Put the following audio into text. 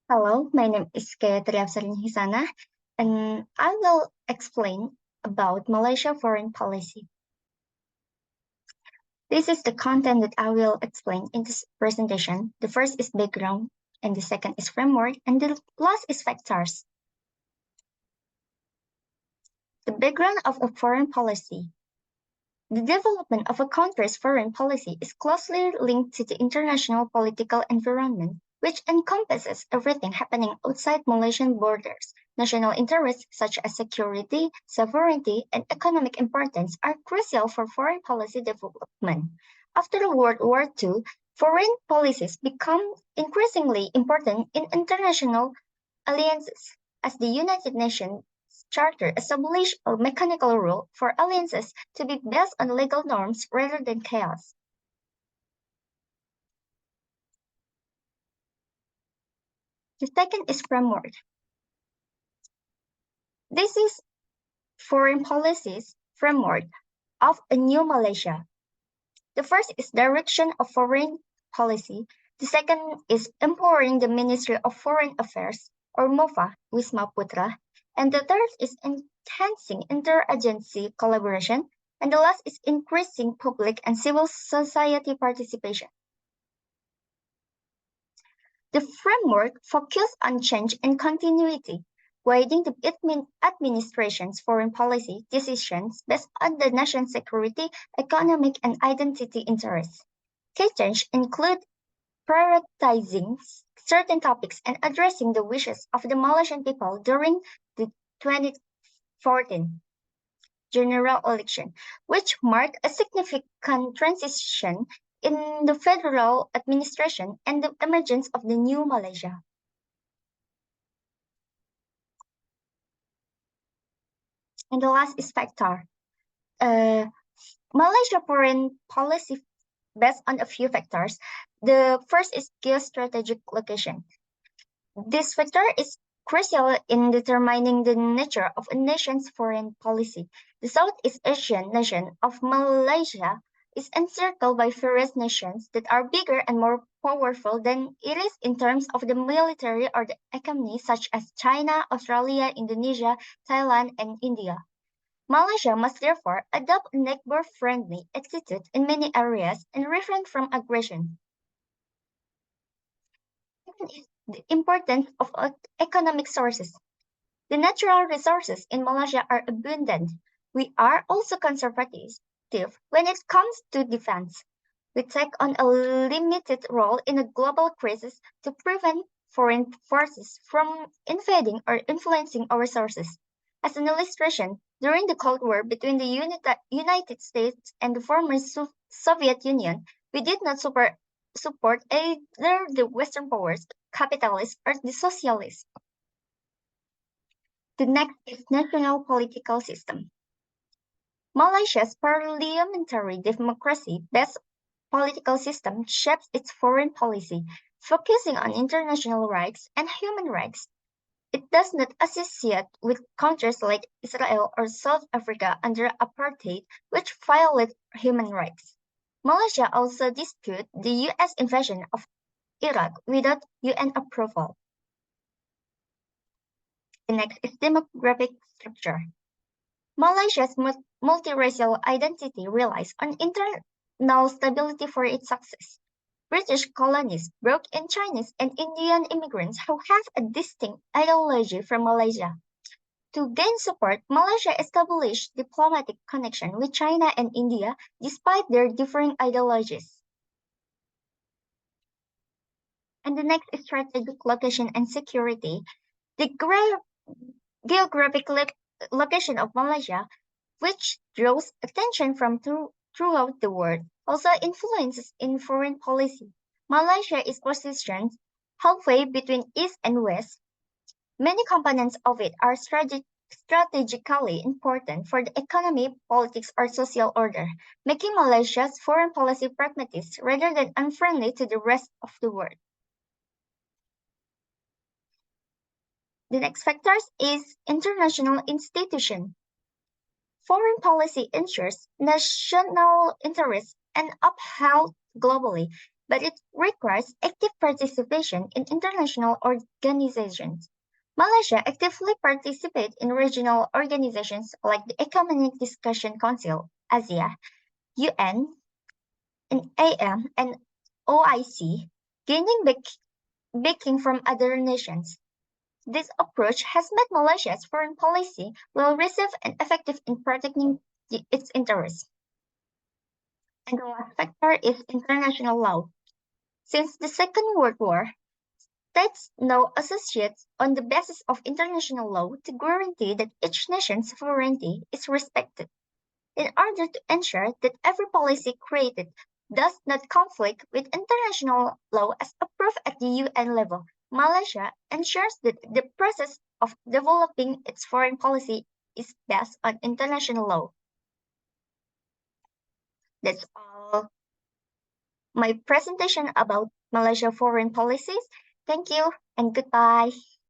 Hello, my name is Gayatri Apsarini Hisanah, and I will explain about Malaysia foreign policy. This is the content that I will explain in this presentation. The first is background, and the second is framework, and the last is factors. The background of a foreign policy. The development of a country's foreign policy is closely linked to the international political environment, which encompasses everything happening outside Malaysian borders. National interests such as security, sovereignty, and economic importance are crucial for foreign policy development. After World War II, foreign policies become increasingly important in international alliances, as the United Nations Charter established a mechanical rule for alliances to be based on legal norms rather than chaos. The second is framework. This is foreign policies framework of a new Malaysia. The first is direction of foreign policy. The second is empowering the Ministry of Foreign Affairs, or MOFA, Wisma Putra. And the third is enhancing interagency collaboration. And the last is increasing public and civil society participation. The framework focuses on change and continuity, guiding the administration's foreign policy decisions based on the nation's security, economic, and identity interests. Key changes include prioritizing certain topics and addressing the wishes of the Malaysian people during the 2014 general election, which marked a significant transition in the federal administration and the emergence of the new Malaysia. And the last is factor. Malaysia foreign policy based on a few factors. The first is geostrategic location. This factor is crucial in determining the nature of a nation's foreign policy. The Southeast Asian nation of Malaysia is encircled by various nations that are bigger and more powerful than it is in terms of the military or the economy, such as China, Australia, Indonesia, Thailand, and India. Malaysia must therefore adopt a neighbor-friendly attitude in many areas and refrain from aggression. Second is the importance of economic sources. The natural resources in Malaysia are abundant. We are also conservative when it comes to defense. We take on a limited role in a global crisis to prevent foreign forces from invading or influencing our sources. As an illustration, during the Cold War between the United States and the former Soviet Union, we did not support either the Western powers, capitalists, or the socialists. The next is national political system. Malaysia's parliamentary democracy-based political system shapes its foreign policy, focusing on international rights and human rights. It does not associate with countries like Israel or South Africa under apartheid, which violate human rights. Malaysia also disputed the U.S. invasion of Iraq without UN approval. The next is demographic structure. Malaysia's multiracial identity relies on internal stability for its success. British colonies brought in Chinese and Indian immigrants who have a distinct ideology from Malaysia. To gain support, Malaysia established diplomatic connection with China and India despite their differing ideologies. And the next is strategic location and security. The geographic location of Malaysia, which draws attention from throughout the world, also influences in foreign policy. Malaysia is positioned halfway between East and West. Many components of it are strategically important for the economy, politics, or social order, making Malaysia's foreign policy pragmatist rather than unfriendly to the rest of the world. The next factor is international institution. Foreign policy ensures national interests and upheld globally. but it requires active participation in international organizations. Malaysia actively participates in regional organizations like the Economic Discussion Council, ASEA, UN, and AM, and OIC, gaining backing from other nations. This approach has made Malaysia's foreign policy well received and effective in protecting its interests. And the last factor is international law. Since the Second World War, states now associate on the basis of international law to guarantee that each nation's sovereignty is respected. In order to ensure that every policy created does not conflict with international law as approved at the UN level, Malaysia ensures that the process of developing its foreign policy is based on international law. That's all my presentation about Malaysia foreign policies. Thank you and goodbye.